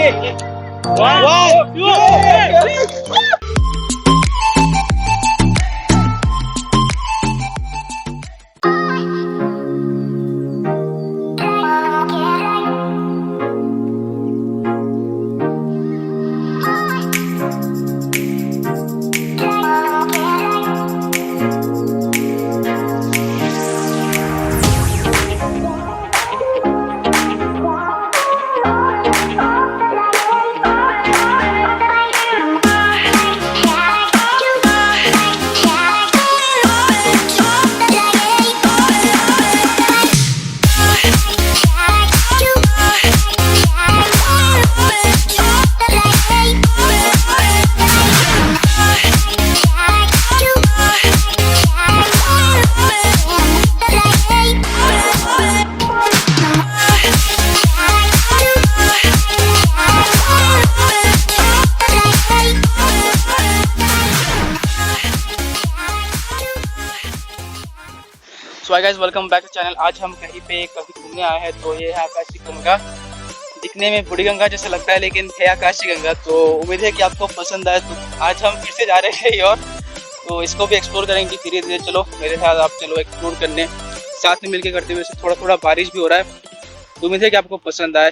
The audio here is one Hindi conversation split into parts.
So guys welcome back to channel. आज हम कहीं पे कभी घूमने आए हैं, तो ये है आकाशी गंगा। दिखने में बूढ़ी गंगा जैसा लगता है, लेकिन है आकाशी गंगा। तो उम्मीद है कि आपको पसंद आए। तो आज हम फिर से जा रहे हैं और तो इसको भी एक्सप्लोर करेंगे धीरे धीरे। चलो मेरे साथ, आप चलो एक्सप्लोर करने, साथ में मिलकर करते हुए। थोड़ा थोड़ा बारिश भी हो रहा है, तो उम्मीद है कि आपको पसंद आए।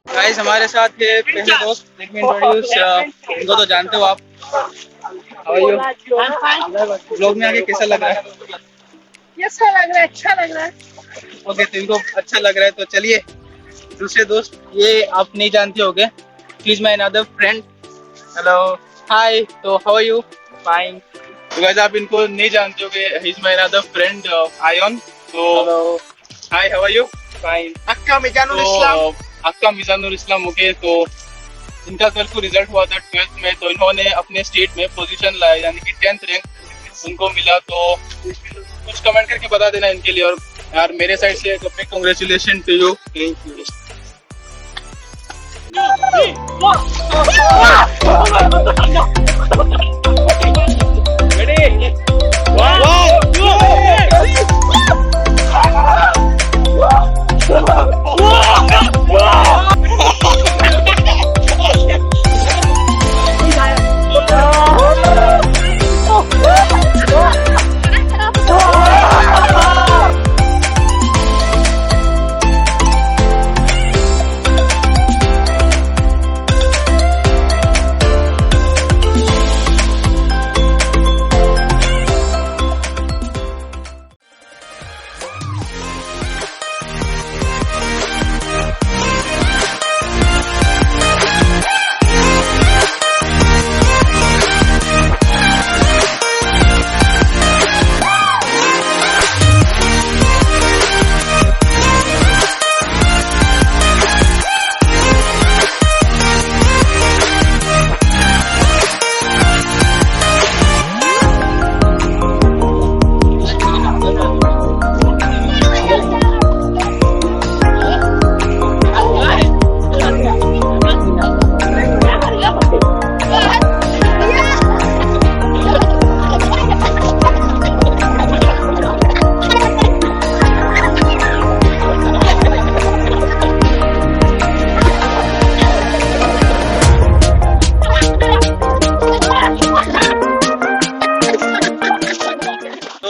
गाइस हमारे साथ के पहले दोस्त, लेट मी इंट्रोड्यूस, इनको तो जानते हो आप। ब्लॉग में आके कैसा लग रहा है? अच्छा लग रहा है, अच्छा लग रहा है। ओके, तो इनको अच्छा लग रहा है, तो चलिए दूसरे दोस्त, ये आप नहीं जानते होगे, please my another friend. Hello, hi, तो हाउ आर यू? फाइन। तो गाइस आप इनको नहीं जानते होगे, he is my another friend Ayan. तो hello, hi, how are you? Fine. Aka Mizanul इस्लाम। अक्का मिजानुल इस्लाम। ओके, तो इनका कल को रिजल्ट हुआ था 12th में, तो इन्होंने अपने स्टेट में पोजीशन लाया, यानी कि 10th रैंक उनको मिला। तो कुछ कमेंट करके बता देना इनके लिए। और यार मेरे साइड से एक big congratulation to you. Thank you.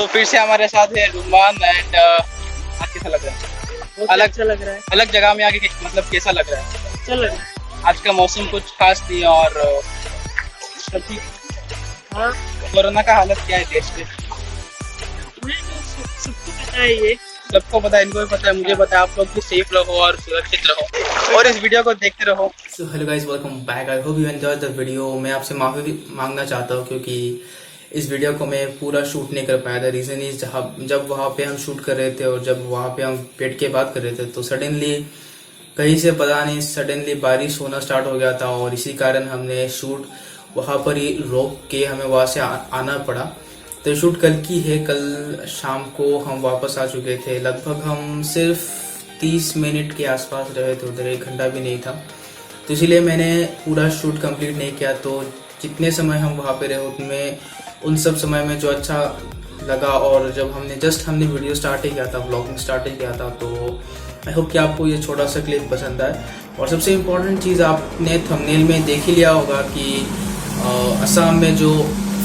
फिर से हमारे साथ है रुमान एंड आज कैसा लग रहा है? अलग अच्छा लग रहा है। अलग जगह में आके मतलब कैसा लग रहा है? अच्छा लग रहा है। आज का मौसम कुछ खास नहीं और सब ठीक। हाँ, कोरोना का हालत क्या है देश में? सबको पता है, ये सबको पता है, इनको भी पता है, मुझे पता है। आप लोग भी सेफ रहो और सुरक्षित रहो और इस वीडियो को देखते रहो। So hello guys, welcome back. I hope you enjoy the video. मैं आपसे माफ़ी मांगना चाहता हूँ क्योंकि इस वीडियो को मैं पूरा शूट नहीं कर पाया था। रीज़न इज जब वहाँ पे हम शूट कर रहे थे और जब वहाँ पे हम बैठ के बात कर रहे थे तो सडनली कहीं से पता नहीं सडनली बारिश होना स्टार्ट हो गया था और इसी कारण हमने शूट वहाँ पर ही रोक के हमें वहाँ से आना पड़ा। तो शूट कल की है, कल शाम को हम वापस आ चुके थे। लगभग हम सिर्फ 30 मिनट के आसपास रहे थे उधर, 1 घंटा भी नहीं था। तो इसीलिए मैंने पूरा शूट कंप्लीट नहीं किया। तो जितने समय हम वहाँ पे रहे उनमें उन सब समय में जो अच्छा लगा, और जब हमने वीडियो स्टार्ट ही किया था, व्लॉगिंग स्टार्ट ही किया था, तो आई होप कि आपको ये छोटा सा क्लिप पसंद आए। और सबसे इम्पोर्टेंट चीज़ आपने थंबनेल में देख ही लिया होगा कि असम में जो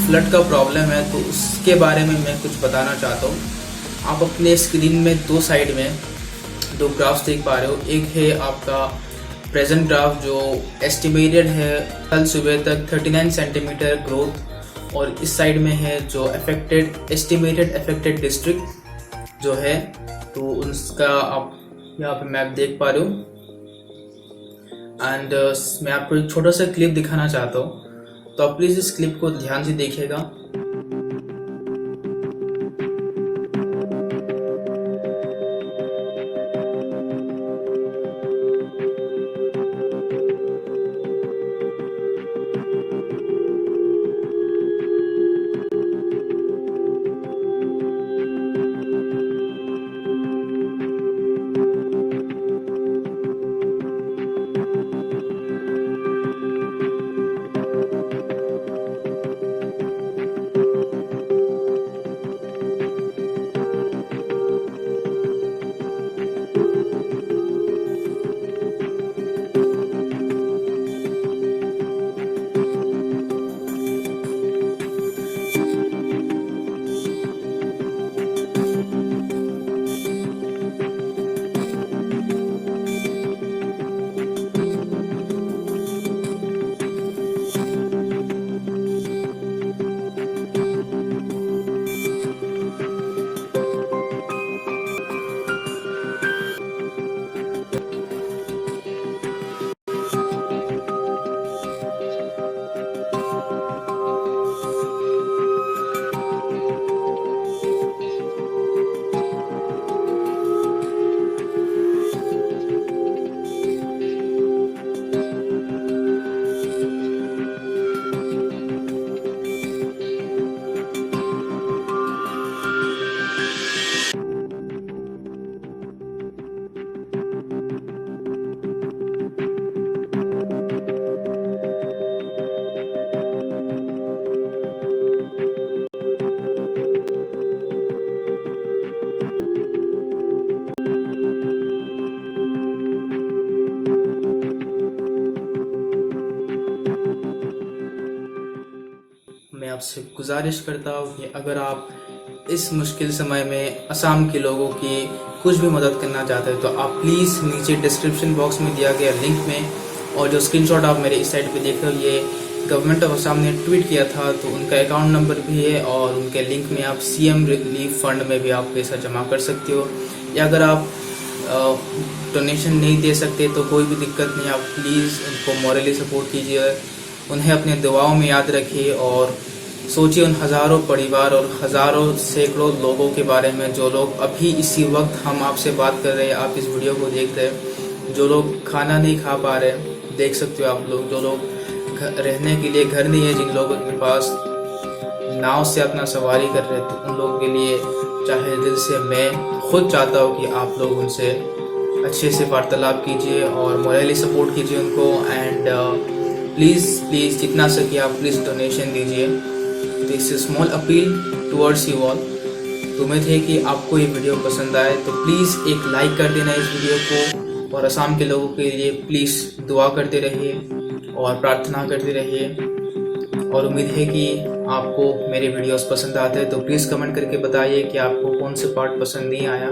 फ्लड का प्रॉब्लम है, तो उसके बारे में मैं कुछ बताना चाहता हूँ। आप अपने स्क्रीन में 2 साइड में 2 ग्राफ्स देख पा रहे हो। एक है आपका प्रेजेंट ग्राफ जो एस्टिमेटेड है कल सुबह तक 39 सेंटीमीटर ग्रोथ, और इस साइड में है जो एस्टिमेटेड अफेक्टेड डिस्ट्रिक्ट जो है, तो उसका आप यहाँ पे मैप देख पा रहे हो। एंड मैं आपको एक छोटा सा क्लिप दिखाना चाहता हूँ, तो आप प्लीज़ इस क्लिप को ध्यान से देखिएगा। मैं आपसे गुजारिश करता हूँ कि अगर आप इस मुश्किल समय में असम के लोगों की कुछ भी मदद करना चाहते हैं तो आप प्लीज़ नीचे डिस्क्रिप्शन बॉक्स में दिया गया लिंक में, और जो स्क्रीनशॉट आप मेरे इस साइड पे देख रहे हो ये गवर्नमेंट ऑफ असम ने ट्वीट किया था, तो उनका अकाउंट नंबर भी है और उनके लिंक में आप सीएम रिलीफ फंड में भी आप पैसा जमा कर सकते हो। या अगर आप डोनेशन नहीं दे सकते तो कोई भी दिक्कत नहीं, आप प्लीज़ उनको मॉरली सपोर्ट कीजिए, उन्हें अपने दुआओं में याद रखिए और सोचिए उन हज़ारों परिवार और हज़ारों सैकड़ों लोगों के बारे में जो लोग अभी इसी वक्त हम आपसे बात कर रहे हैं, आप इस वीडियो को देख रहे हैं, जो लोग खाना नहीं खा पा रहे, देख सकते हो आप लोग, जो लोग रहने के लिए घर नहीं है, जिन लोगों के पास नाव से अपना सवारी कर रहे थे, उन लोगों के लिए चाहे दिल से मैं खुद चाहता हूँ कि आप लोग उनसे अच्छे से वार्तालाप कीजिए और मॉरली सपोर्ट कीजिए उनको। एंड प्लीज़ जितना सके आप प्लीज़ डोनेशन दीजिए। This is small appeal towards you all. तो उम्मीद है कि आपको ये वीडियो पसंद आए, तो प्लीज़ एक लाइक कर देना इस वीडियो को, और असम के लोगों के लिए प्लीज़ दुआ करते रहिए और प्रार्थना करते रहिए। और उम्मीद है कि आपको मेरे वीडियोस पसंद आते हैं, तो प्लीज़ कमेंट करके बताइए कि आपको कौन से पार्ट पसंद नहीं आया।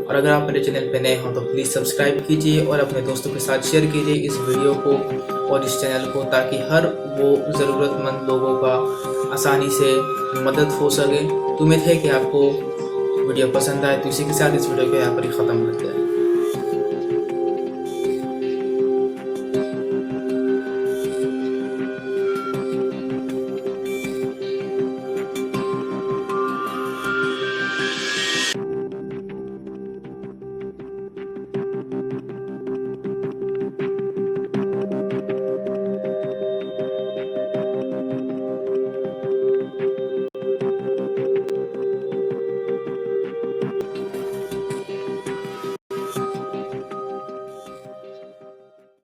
और अगर आप मेरे चैनल पे नए हो तो प्लीज़ सब्सक्राइब कीजिए और अपने दोस्तों के साथ शेयर कीजिए इस वीडियो को और इस चैनल को, ताकि हर वो ज़रूरतमंद लोगों का आसानी से मदद हो सके। तो उम्मीद है कि आपको वीडियो पसंद आए। तो इसी के साथ इस वीडियो को यहाँ पर ही ख़त्म करते हैं।